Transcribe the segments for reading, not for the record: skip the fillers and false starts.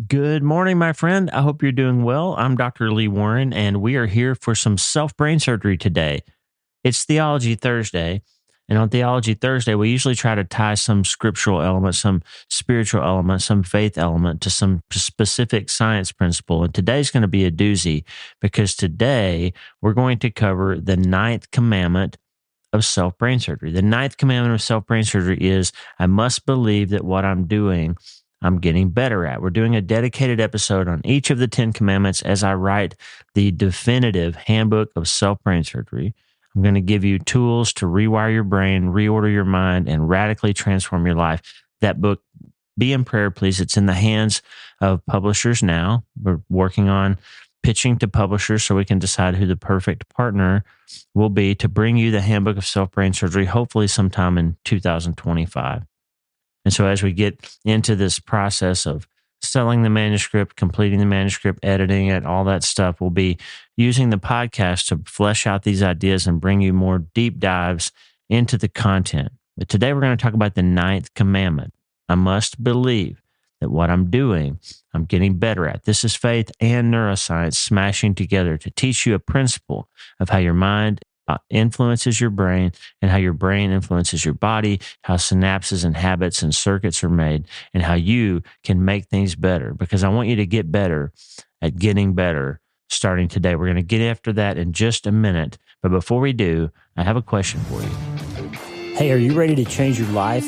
Good morning, my friend. I hope you're doing well. I'm Dr. Lee Warren, and we are here for some self brain surgery today. It's Theology Thursday. And on Theology Thursday, we usually try to tie some scriptural element, some spiritual element, some faith element to some specific science principle. And today's going to be a doozy because today we're going to cover the 9th commandment of self brain surgery. The 9th commandment of self brain surgery is I must believe that what I'm doing I'm getting better at. We're doing a dedicated episode on each of the 10 commandments as I write the definitive handbook of self-brain surgery. I'm going to give you tools to rewire your brain, reorder your mind, and radically transform your life. That book, be in prayer, please. It's in the hands of publishers now. We're working on pitching to publishers so we can decide who the perfect partner will be to bring you the handbook of self-brain surgery, hopefully sometime in 2025. And so as we get into this process of selling the manuscript, completing the manuscript, editing it, all that stuff, we'll be using the podcast to flesh out these ideas and bring you more deep dives into the content. But today we're going to talk about the 9th commandment. I must believe that what I'm doing, I'm getting better at. This is faith and neuroscience smashing together to teach you a principle of how your mind influences your brain and how your brain influences your body, how synapses and habits and circuits are made, and how you can make things better. Because I want you to get better at getting better starting today. We're going to get after that in just a minute. But before we do, I have a question for you. Hey, are you ready to change your life?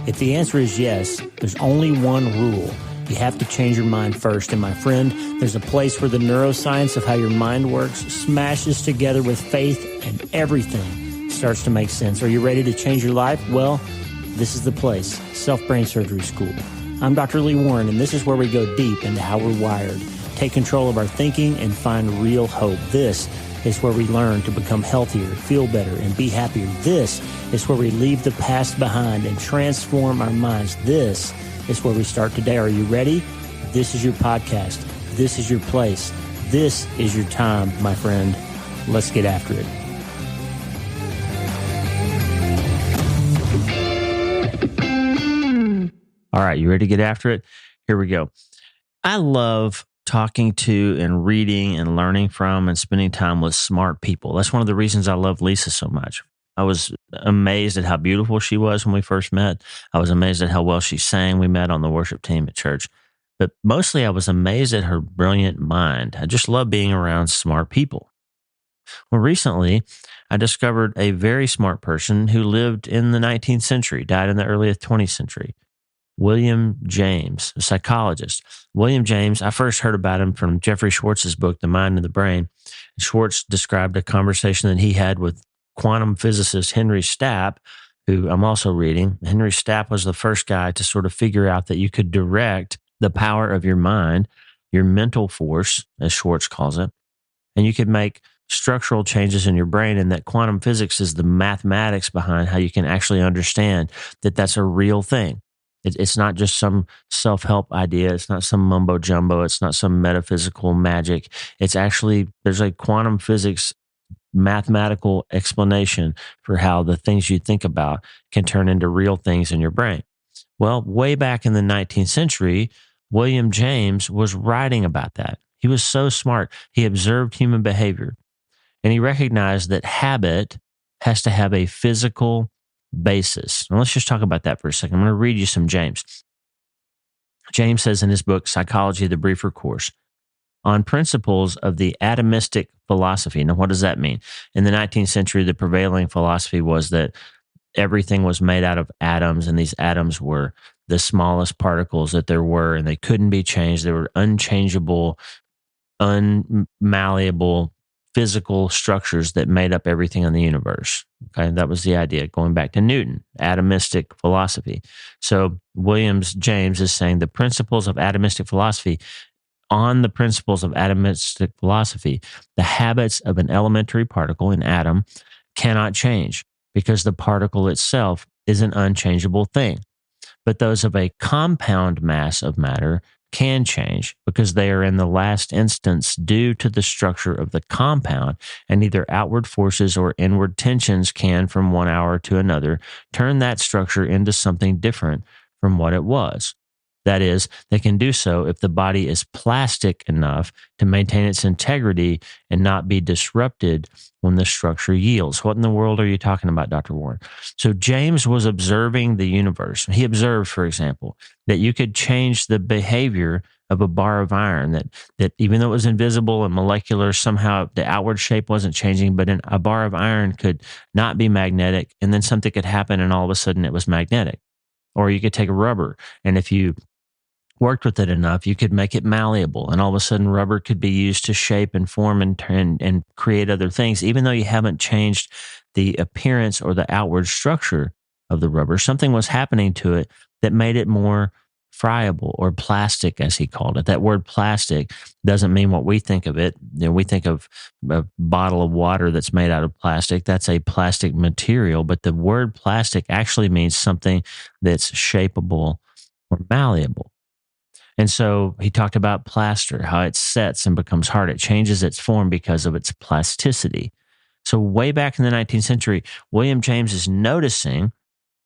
If the answer is yes, there's only one rule. You have to change your mind first. And my friend, there's a place where the neuroscience of how your mind works smashes together with faith and everything starts to make sense. Are you ready to change your life? Well, this is the place, Self-Brain Surgery School. I'm Dr. Lee Warren, and this is where we go deep into how we're wired, take control of our thinking, and find real hope. This is where we learn to become healthier, feel better, and be happier. This is where we leave the past behind and transform our minds. This is where we start today. Are you ready? This is your podcast. This is your place. This is your time, my friend. Let's get after it. All right, you ready to get after it? Here we go. I love talking to and reading and learning from and spending time with smart people. That's one of the reasons I love Lisa so much. I was amazed at how beautiful she was when we first met. I was amazed at how well she sang. We met on the worship team at church. But mostly I was amazed at her brilliant mind. I just love being around smart people. Well, recently I discovered a very smart person who lived in the 19th century, died in the early 20th century. William James, a psychologist. William James, I first heard about him from Jeffrey Schwartz's book, The Mind and the Brain. Schwartz described a conversation that he had with quantum physicist Henry Stapp, who I'm also reading. Henry Stapp was the first guy to sort of figure out that you could direct the power of your mind, your mental force, as Schwartz calls it, and you could make structural changes in your brain, and that quantum physics is the mathematics behind how you can actually understand that that's a real thing. It's not just some self-help idea. It's not some mumbo jumbo. It's not some metaphysical magic. It's actually, there's a quantum physics mathematical explanation for how the things you think about can turn into real things in your brain. Well, way back in the 19th century, William James was writing about that. He was so smart. He observed human behavior, and he recognized that habit has to have a physical basis. Now, let's just talk about that for a second. I'm going to read you some James. James says in his book, Psychology, the Briefer Course, on principles of the atomistic philosophy. Now, what does that mean? In the 19th century, the prevailing philosophy was that everything was made out of atoms, and these atoms were the smallest particles that there were, and they couldn't be changed. They were unchangeable, unmalleable physical structures that made up everything in the universe. Okay, that was the idea, going back to Newton, atomistic philosophy. So James is saying the principles of atomistic philosophy, on the principles of atomistic philosophy, the habits of an elementary particle, an atom, cannot change because the particle itself is an unchangeable thing. But those of a compound mass of matter can change because they are in the last instance due to the structure of the compound, and neither outward forces or inward tensions can, from one hour to another, turn that structure into something different from what it was. That is, they can do so if the body is plastic enough to maintain its integrity and not be disrupted when the structure yields. What in the world are you talking about, Dr. Warren? So James was observing the universe. He observed, for example, that you could change the behavior of a bar of iron, that even though it was invisible and molecular, somehow the outward shape wasn't changing, but a bar of iron could not be magnetic, and then something could happen and all of a sudden it was magnetic. Or you could take a rubber, and if you worked with it enough, you could make it malleable, and all of a sudden rubber could be used to shape and form and create other things, even though you haven't changed the appearance or the outward structure of the rubber. Something was happening to it that made it more friable or plastic, as he called it. That word plastic doesn't mean what we think of it. We think of a bottle of water that's made out of plastic. That's a plastic material, but the word plastic actually means something that's shapeable or malleable. And so he talked about plaster, how it sets and becomes hard. It changes its form because of its plasticity. So way back in the 19th century, William James is noticing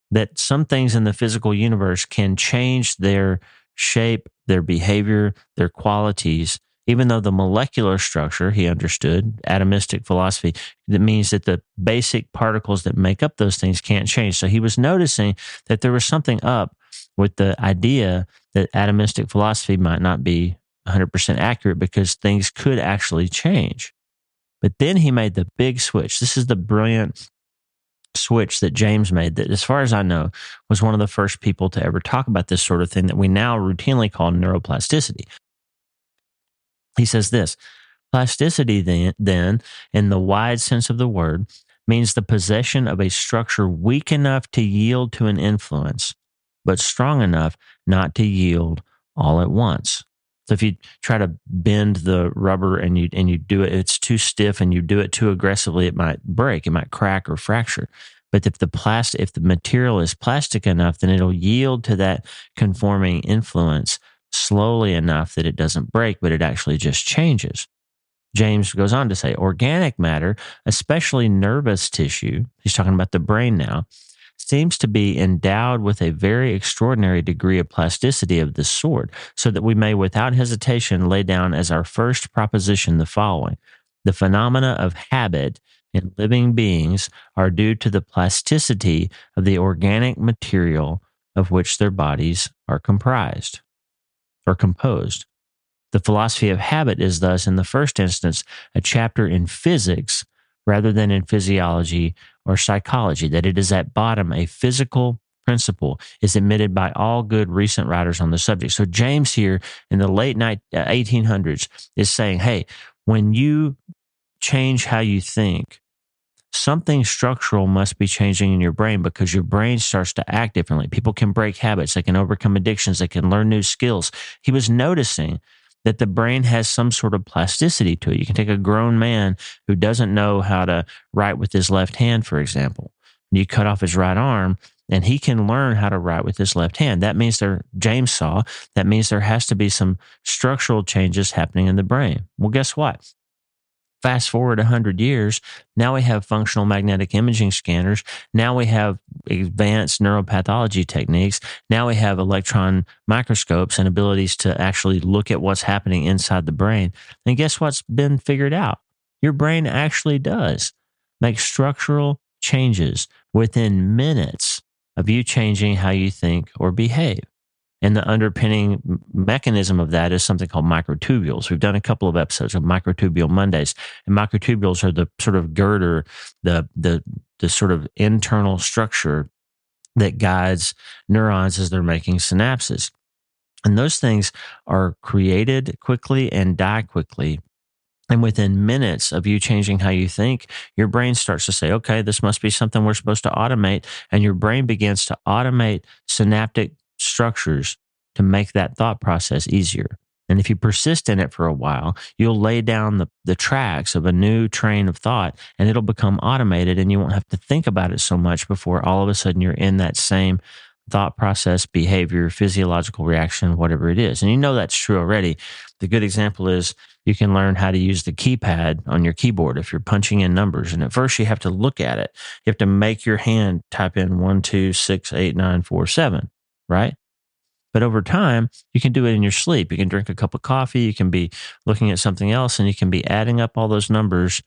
that some things in the physical universe can change their shape, their behavior, their qualities, even though the molecular structure, he understood, atomistic philosophy, that means that the basic particles that make up those things can't change. So he was noticing that there was something up with the idea that atomistic philosophy might not be 100% accurate because things could actually change. But then he made the big switch. This is the brilliant switch that James made that, as far as I know, was one of the first people to ever talk about this sort of thing that we now routinely call neuroplasticity. He says this: plasticity then, in the wide sense of the word, means the possession of a structure weak enough to yield to an influence, but strong enough not to yield all at once. So if you try to bend the rubber and you do it, it's too stiff and you do it too aggressively, it might break, it might crack or fracture. But if the material is plastic enough, then it'll yield to that conforming influence slowly enough that it doesn't break, but it actually just changes. James goes on to say, organic matter, especially nervous tissue, he's talking about the brain now, seems to be endowed with a very extraordinary degree of plasticity of this sort, so that we may without hesitation lay down as our first proposition the following: the phenomena of habit in living beings are due to the plasticity of the organic material of which their bodies are comprised or composed. The philosophy of habit is thus, in the first instance, a chapter in physics rather than in physiology or psychology, that it is at bottom a physical principle, is admitted by all good recent writers on the subject. So James here in the late 1800s is saying, hey, when you change how you think, something structural must be changing in your brain, because your brain starts to act differently. People can break habits, they can overcome addictions, they can learn new skills. He was noticing that the brain has some sort of plasticity to it. You can take a grown man who doesn't know how to write with his left hand, for example, and you cut off his right arm, and he can learn how to write with his left hand. That means James saw, that means there has to be some structural changes happening in the brain. Well, guess what? Fast forward 100 years, now we have functional magnetic imaging scanners. Now we have advanced neuropathology techniques. Now we have electron microscopes and abilities to actually look at what's happening inside the brain. And guess what's been figured out? Your brain actually does make structural changes within minutes of you changing how you think or behave. And the underpinning mechanism of that is something called microtubules. We've done a couple of episodes of Microtubule Mondays, and microtubules are the sort of girder, the sort of internal structure that guides neurons as they're making synapses. And those things are created quickly and die quickly. And within minutes of you changing how you think, your brain starts to say, okay, this must be something we're supposed to automate. And your brain begins to automate synaptic structures to make that thought process easier. And if you persist in it for a while, you'll lay down the tracks of a new train of thought, and it'll become automated, and you won't have to think about it so much before all of a sudden you're in that same thought process, behavior, physiological reaction, whatever it is. And you know that's true already. The good example is you can learn how to use the keypad on your keyboard if you're punching in numbers. And at first you have to look at it. You have to make your hand type in 1, 2, 6, 8, 9, 4, 7, right? But over time, you can do it in your sleep. You can drink a cup of coffee. You can be looking at something else, and you can be adding up all those numbers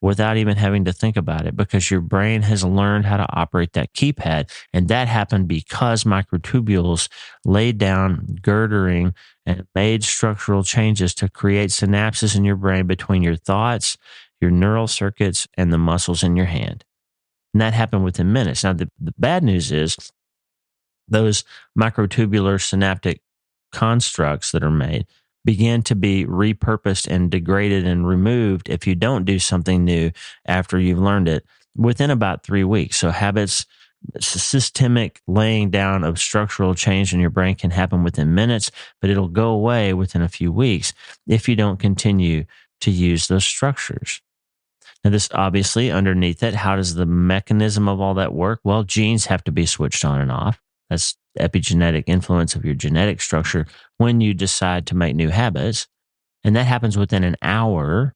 without even having to think about it, because your brain has learned how to operate that keypad. And that happened because microtubules laid down girdering and made structural changes to create synapses in your brain between your thoughts, your neural circuits, and the muscles in your hand. And that happened within minutes. Now, the bad news is those microtubular synaptic constructs that are made begin to be repurposed and degraded and removed if you don't do something new after you've learned it within about 3 weeks. So habits, systemic laying down of structural change in your brain can happen within minutes, but it'll go away within a few weeks if you don't continue to use those structures. Now, this obviously underneath it, how does the mechanism of all that work? Well, genes have to be switched on and off. That's epigenetic influence of your genetic structure when you decide to make new habits. And that happens within an hour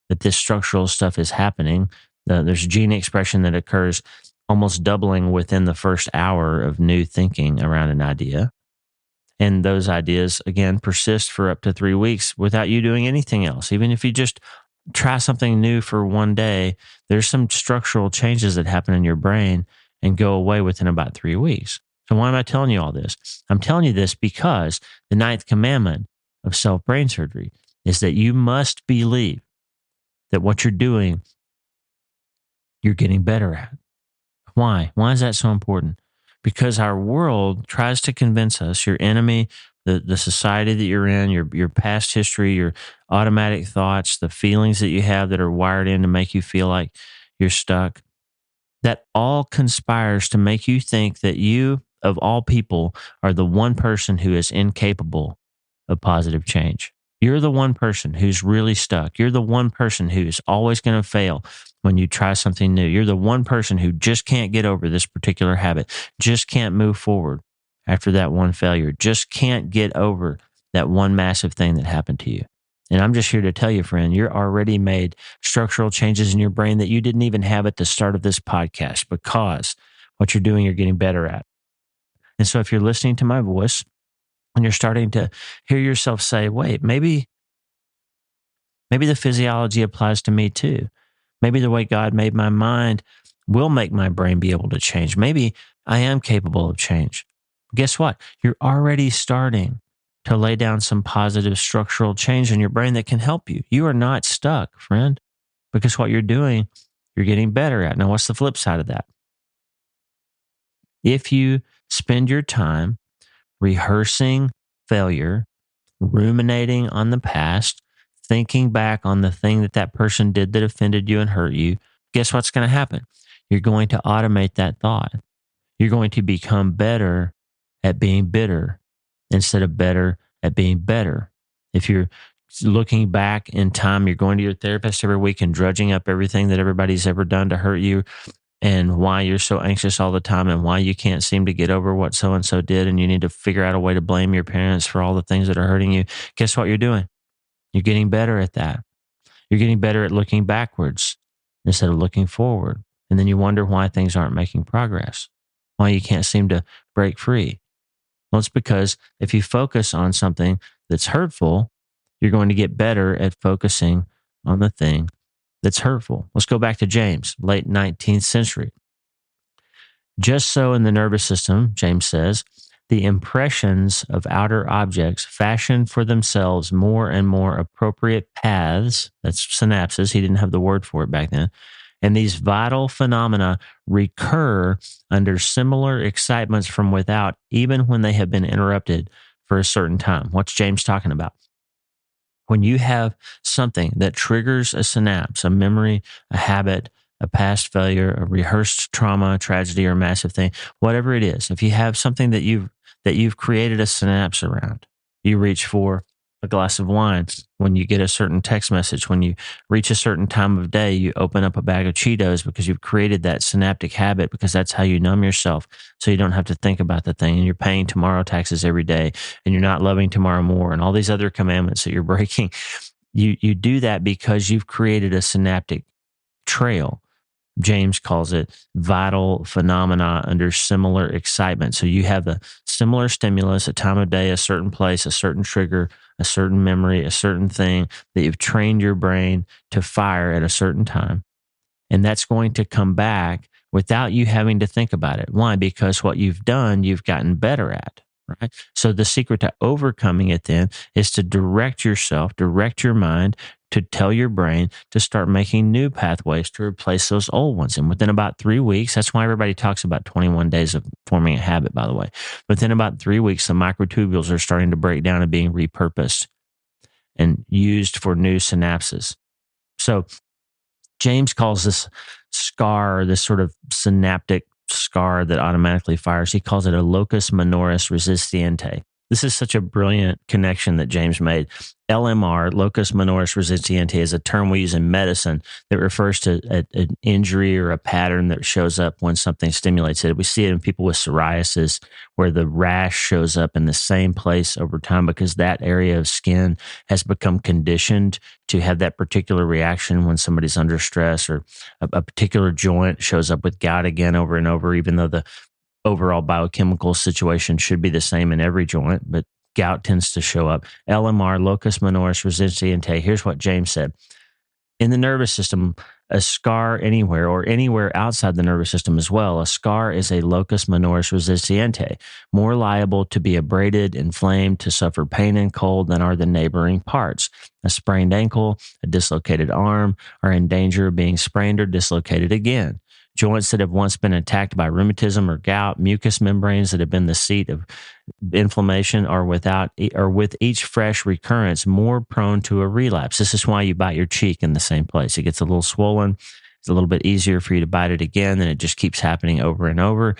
that this structural stuff is happening. There's gene expression that occurs almost doubling within the first hour of new thinking around an idea. And those ideas, again, persist for up to 3 weeks without you doing anything else. Even if you just try something new for one day, there's some structural changes that happen in your brain and go away within about 3 weeks. So why am I telling you all this? I'm telling you this because the 9th commandment of self-brain surgery is that you must believe that what you're doing, you're getting better at. Why? Why is that so important? Because our world tries to convince us, your enemy, the society that you're in, your past history, your automatic thoughts, the feelings that you have that are wired in to make you feel like you're stuck, that all conspires to make you think that you, of all people, are the one person who is incapable of positive change. You're the one person who's really stuck. You're the one person who's always going to fail when you try something new. You're the one person who just can't get over this particular habit, just can't move forward after that one failure, just can't get over that one massive thing that happened to you. And I'm just here to tell you, friend, you're already made structural changes in your brain that you didn't even have at the start of this podcast, because what you're doing, you're getting better at. And so if you're listening to my voice and you're starting to hear yourself say, wait, maybe the physiology applies to me too. Maybe the way God made my mind will make my brain be able to change. Maybe I am capable of change. Guess what? You're already starting to lay down some positive structural change in your brain that can help you. You are not stuck, friend, because what you're doing, you're getting better at. Now, what's the flip side of that? If you spend your time rehearsing failure, ruminating on the past, thinking back on the thing that person did that offended you and hurt you, guess what's going to happen? You're going to automate that thought. You're going to become better at being bitter instead of better at being better. If you're looking back in time, you're going to your therapist every week and drudging up everything that everybody's ever done to hurt you, and why you're so anxious all the time, and why you can't seem to get over what so-and-so did, and you need to figure out a way to blame your parents for all the things that are hurting you. Guess what you're doing? You're getting better at that. You're getting better at looking backwards instead of looking forward. And then you wonder why things aren't making progress, why you can't seem to break free. Well, it's because if you focus on something that's hurtful, you're going to get better at focusing on the thing that's hurtful. Let's go back to James, late 19th century. Just so in the nervous system, James says, the impressions of outer objects fashion for themselves more and more appropriate paths, that's synapses, he didn't have the word for it back then, and these vital phenomena recur under similar excitements from without, even when they have been interrupted for a certain time. What's James talking about? When you have something that triggers a synapse, a memory, a habit, a past failure, a rehearsed trauma, tragedy, or massive thing, whatever it is, if you have something that you've created a synapse around, you reach for a glass of wine. When you get a certain text message, when you reach a certain time of day, you open up a bag of Cheetos because you've created that synaptic habit, because that's how you numb yourself so you don't have to think about the thing. And you're paying tomorrow taxes every day, and you're not loving tomorrow more, and all these other commandments that you're breaking. You do that because you've created a synaptic trail James calls it vital phenomena under similar excitement. So you have a similar stimulus, a time of day, a certain place, a certain trigger, a certain memory, a certain thing that you've trained your brain to fire at a certain time. And that's going to come back without you having to think about it. Why? Because what you've done, you've gotten better at. Right. So the secret to overcoming it then is to direct yourself, direct your mind, to tell your brain to start making new pathways to replace those old ones. And within about 3 weeks, that's why everybody talks about 21 days of forming a habit, by the way. Within about 3 weeks, the microtubules are starting to break down and being repurposed and used for new synapses. So James calls this scar, this sort of synaptic scar that automatically fires, he calls it a locus minoris resistente. This is such a brilliant connection that James made. LMR, locus minoris resistente, is a term we use in medicine that refers to an injury or a pattern that shows up when something stimulates it. We see it in people with psoriasis, where the rash shows up in the same place over time because that area of skin has become conditioned to have that particular reaction when somebody's under stress, or a particular joint shows up with gout again over and over, even though the overall biochemical situation should be the same in every joint, but gout tends to show up. LMR, locus minoris resistente. Here's what James said. In the nervous system, a scar anywhere or anywhere outside the nervous system as well, a scar is a locus minoris resistente, more liable to be abraded, inflamed, to suffer pain and cold than are the neighboring parts. A sprained ankle, a dislocated arm are in danger of being sprained or dislocated again. Joints that have once been attacked by rheumatism or gout, mucous membranes that have been the seat of inflammation are with each fresh recurrence more prone to a relapse. This is why you bite your cheek in the same place. It gets a little swollen. It's a little bit easier for you to bite it again, and it just keeps happening over and over.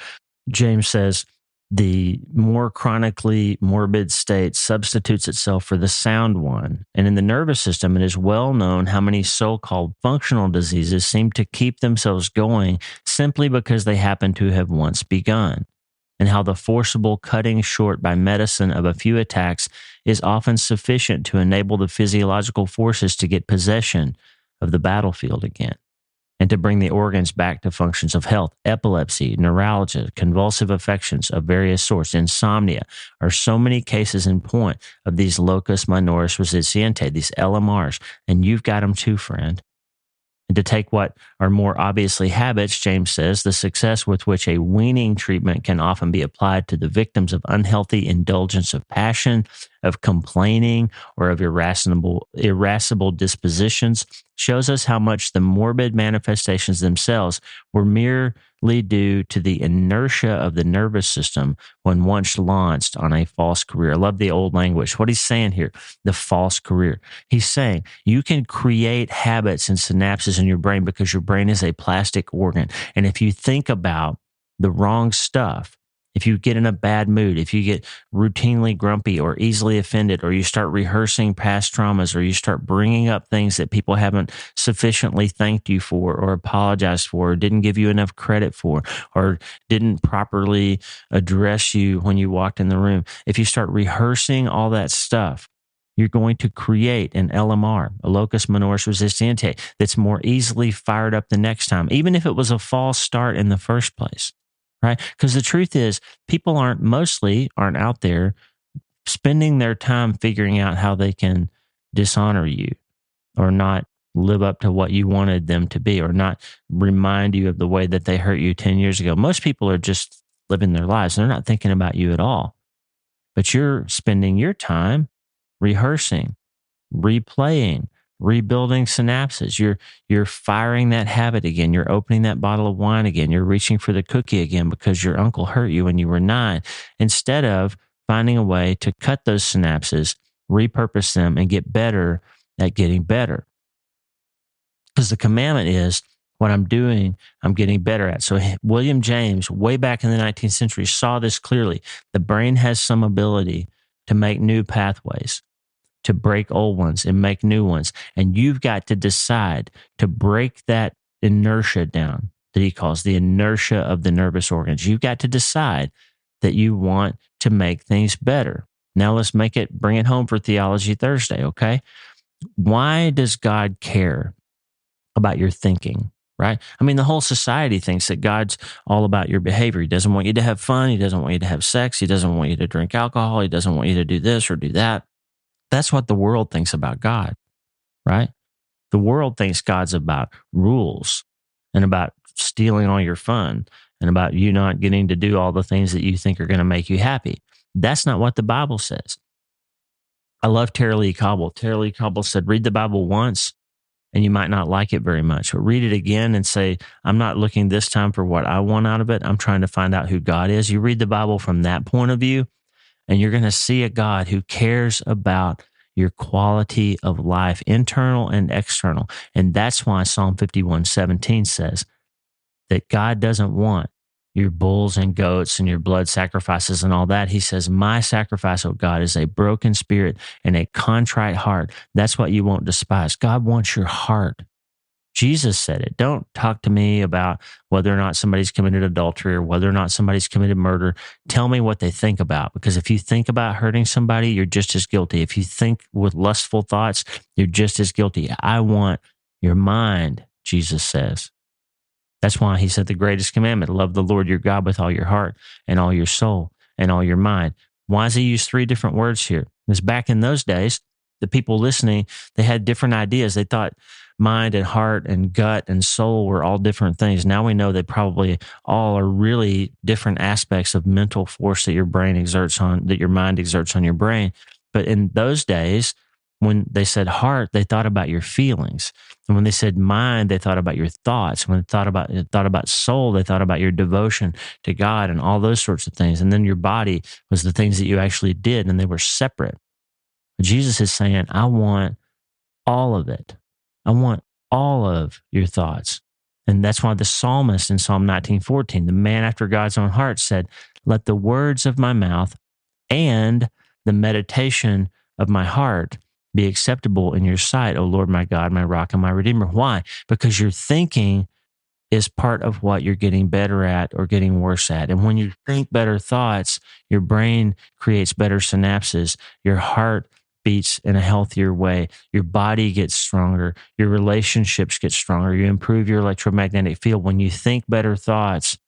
James says the more chronically morbid state substitutes itself for the sound one. And in the nervous system, it is well known how many so-called functional diseases seem to keep themselves going simply because they happen to have once begun, and how the forcible cutting short by medicine of a few attacks is often sufficient to enable the physiological forces to get possession of the battlefield again, and to bring the organs back to functions of health. Epilepsy, neuralgia, convulsive affections of various sorts, insomnia are so many cases in point of these locus minoris resistente, these LMRs, and you've got them too, friend. And to take what are more obviously habits, James says, the success with which a weaning treatment can often be applied to the victims of unhealthy indulgence of passion, of complaining, or of irascible dispositions shows us how much the morbid manifestations themselves were merely due to the inertia of the nervous system when once launched on a false career. I love the old language. What he's saying here, the false career. He's saying you can create habits and synapses in your brain because your brain is a plastic organ. And if you think about the wrong stuff, if you get in a bad mood, if you get routinely grumpy or easily offended, or you start rehearsing past traumas, or you start bringing up things that people haven't sufficiently thanked you for or apologized for or didn't give you enough credit for or didn't properly address you when you walked in the room, if you start rehearsing all that stuff, you're going to create an LMR, a locus minoris resistente, that's more easily fired up the next time, even if it was a false start in the first place. Right? Because the truth is, people aren't out there spending their time figuring out how they can dishonor you or not live up to what you wanted them to be or not remind you of the way that they hurt you 10 years ago. Most people are just living their lives. They're not thinking about you at all. But you're spending your time rehearsing, replaying, rebuilding synapses. You're firing that habit again. You're opening that bottle of wine again. You're reaching for the cookie again because your uncle hurt you when you were 9, instead of finding a way to cut those synapses, repurpose them, and get better at getting better. Because the commandment is, what I'm doing, I'm getting better at. So William James, way back in the 19th century, saw this clearly. The brain has some ability to make new pathways, to break old ones and make new ones. And you've got to decide to break that inertia down that he calls the inertia of the nervous organs. You've got to decide that you want to make things better. Now let's bring it home for Theology Thursday, okay? Why does God care about your thinking? right? I mean, the whole society thinks that God's all about your behavior. He doesn't want you to have fun. He doesn't want you to have sex. He doesn't want you to drink alcohol. He doesn't want you to do this or do that. That's what the world thinks about God, right? The world thinks God's about rules and about stealing all your fun and about you not getting to do all the things that you think are going to make you happy. That's not what the Bible says. I love Terry Lee Cobble. Terry Lee Cobble said, read the Bible once and you might not like it very much, but read it again and say, I'm not looking this time for what I want out of it. I'm trying to find out who God is. You read the Bible from that point of view, and you're going to see a God who cares about your quality of life, internal and external. And that's why Psalm 51:17 says that God doesn't want your bulls and goats and your blood sacrifices and all that. He says, my sacrifice, oh God, is a broken spirit and a contrite heart. That's what you won't despise. God wants your heart. Jesus said it. Don't talk to me about whether or not somebody's committed adultery or whether or not somebody's committed murder. Tell me what they think about, because if you think about hurting somebody, you're just as guilty. If you think with lustful thoughts, you're just as guilty. I want your mind, Jesus says. That's why he said the greatest commandment, love the Lord your God with all your heart and all your soul and all your mind. Why does he use 3 different words here? Because back in those days, the people listening, they had different ideas. They thought mind and heart and gut and soul were all different things. Now we know they probably all are really different aspects of mental force that your brain exerts on, that your mind exerts on your brain. But in those days, when they said heart, they thought about your feelings. And when they said mind, they thought about your thoughts. When they thought about soul, they thought about your devotion to God and all those sorts of things. And then your body was the things that you actually did, and they were separate. But Jesus is saying, I want all of it. I want all of your thoughts. And that's why the psalmist in Psalm 19:14, the man after God's own heart, said, let the words of my mouth and the meditation of my heart be acceptable in your sight, O Lord, my God, my rock and my redeemer. Why? Because your thinking is part of what you're getting better at or getting worse at. And when you think better thoughts, your brain creates better synapses. Your heart beats in a healthier way. Your body gets stronger. Your relationships get stronger. You improve your electromagnetic field. When you think better thoughts,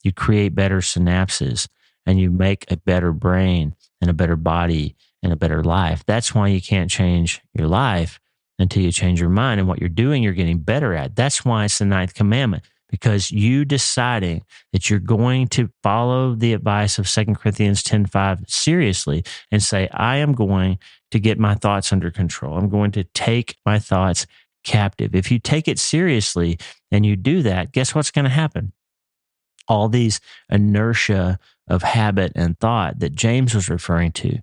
you create better synapses and you make a better brain and a better body and a better life. That's why you can't change your life until you change your mind. And what you're doing, you're getting better at. That's why it's the 9th commandment, because you deciding that you're going to follow the advice of 2 Corinthians 10:5 seriously and say, I am going to get my thoughts under control. I'm going to take my thoughts captive. If you take it seriously and you do that, guess what's going to happen? All these inertia of habit and thought that James was referring to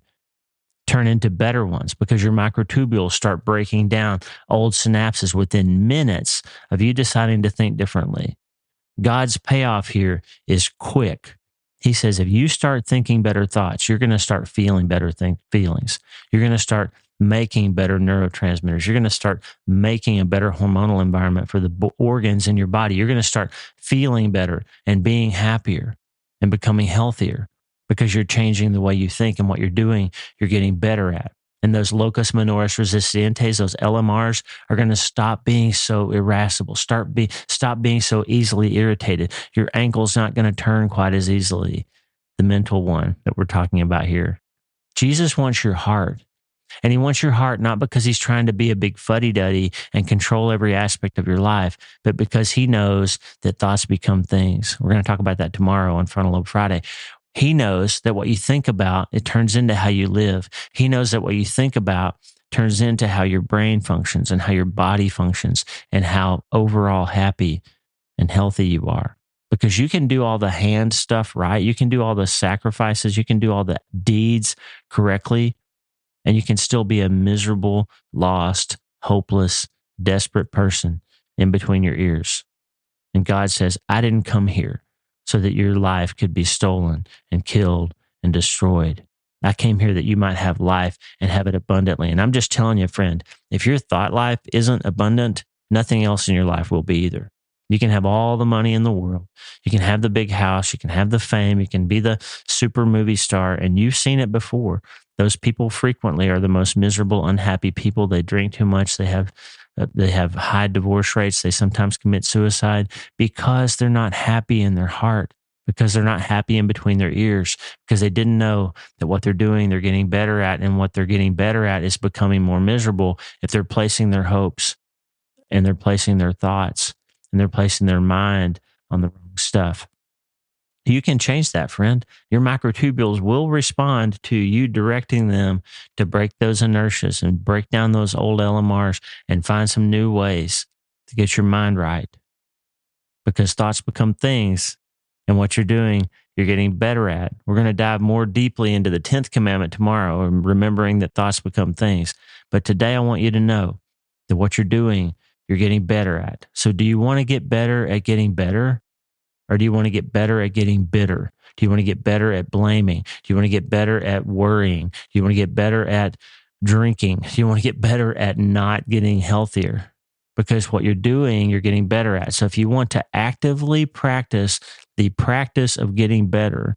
turn into better ones, because your microtubules start breaking down old synapses within minutes of you deciding to think differently. God's payoff here is quick. He says, if you start thinking better thoughts, you're going to start feeling better feelings. You're going to start making better neurotransmitters. You're going to start making a better hormonal environment for the organs in your body. You're going to start feeling better and being happier and becoming healthier, because you're changing the way you think, and what you're doing, you're getting better at. And those locus minoris resistentes, those LMRs, are going to stop being so irascible, stop being so easily irritated. Your ankle's not going to turn quite as easily, the mental one that we're talking about here. Jesus wants your heart. And he wants your heart not because he's trying to be a big fuddy-duddy and control every aspect of your life, but because he knows that thoughts become things. We're going to talk about that tomorrow on Frontal Lobe Friday. He knows that what you think about, it turns into how you live. He knows that what you think about turns into how your brain functions and how your body functions and how overall happy and healthy you are. Because you can do all the hand stuff right. You can do all the sacrifices. You can do all the deeds correctly. And you can still be a miserable, lost, hopeless, desperate person in between your ears. And God says, I didn't come here so that your life could be stolen and killed and destroyed. I came here that you might have life and have it abundantly. And I'm just telling you, friend, if your thought life isn't abundant, nothing else in your life will be either. You can have all the money in the world. You can have the big house. You can have the fame. You can be the super movie star. And you've seen it before. Those people frequently are the most miserable, unhappy people. They drink too much. They have They have high divorce rates. They sometimes commit suicide because they're not happy in their heart, because they're not happy in between their ears, because they didn't know that what they're doing, they're getting better at, and what they're getting better at is becoming more miserable if they're placing their hopes and they're placing their thoughts and they're placing their mind on the wrong stuff. You can change that, friend. Your microtubules will respond to you directing them to break those inertias and break down those old LMRs and find some new ways to get your mind right. Because thoughts become things, and what you're doing, you're getting better at. We're going to dive more deeply into the 10th commandment tomorrow, and remembering that thoughts become things. But today I want you to know that what you're doing, you're getting better at. So do you want to get better at getting better? Or do you want to get better at getting bitter? Do you want to get better at blaming? Do you want to get better at worrying? Do you want to get better at drinking? Do you want to get better at not getting healthier? Because what you're doing, you're getting better at. So if you want to actively practice the practice of getting better,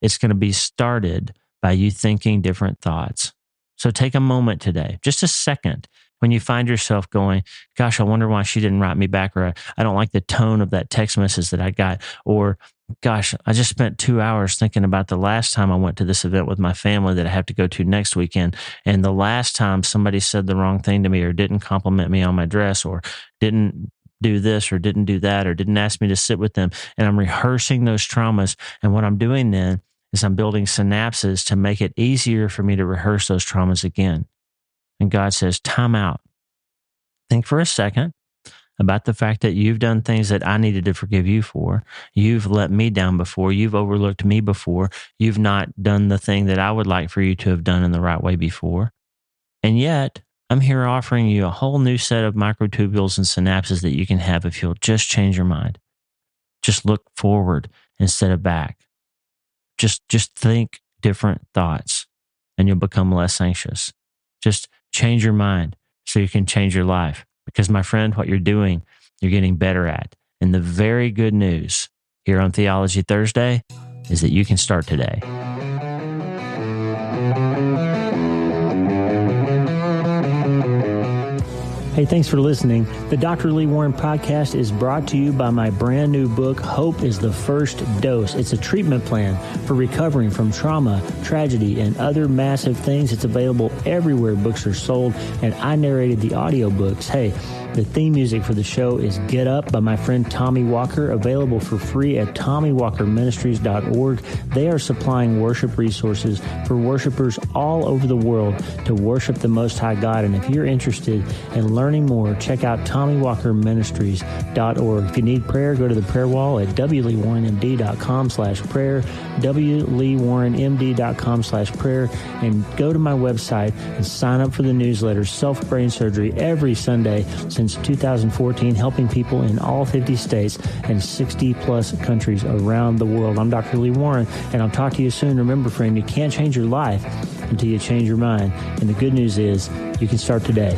it's going to be started by you thinking different thoughts. So take a moment today, just a second, when you find yourself going, gosh, I wonder why she didn't write me back, or I don't like the tone of that text message that I got, or gosh, I just spent 2 hours thinking about the last time I went to this event with my family that I have to go to next weekend, and the last time somebody said the wrong thing to me, or didn't compliment me on my dress, or didn't do this, or didn't do that, or didn't ask me to sit with them. And I'm rehearsing those traumas. And what I'm doing then is I'm building synapses to make it easier for me to rehearse those traumas again. And God says, time out. Think for a second about the fact that you've done things that I needed to forgive you for. You've let me down before. You've overlooked me before. You've not done the thing that I would like for you to have done in the right way before. And yet, I'm here offering you a whole new set of microtubules and synapses that you can have if you'll just change your mind. Just look forward instead of back. Just think different thoughts, and you'll become less anxious. Just change your mind so you can change your life. Because my friend, what you're doing, you're getting better at. And the very good news here on Theology Thursday is that you can start today. Hey, thanks for listening. The Dr. Lee Warren podcast is brought to you by my brand new book, Hope is the First Dose. It's a treatment plan for recovering from trauma, tragedy, and other massive things. It's available everywhere books are sold, and I narrated the audiobooks. Hey, the theme music for the show is Get Up by my friend Tommy Walker, available for free at TommyWalkerMinistries.org. They are supplying worship resources for worshipers all over the world to worship the Most High God. And if you're interested in learning more, check out TommyWalkerMinistries.org. If you need prayer, go to the prayer wall at wleewarrenmd.com/prayer, wleewarrenmd.com/prayer, and go to my website and sign up for the newsletter, Self-Brain Surgery, every Sunday since 2014, helping people in all 50 states and 60-plus countries around the world. I'm Dr. Lee Warren, and I'll talk to you soon. Remember, friend, you can't change your life until you change your mind. And the good news is you can start today.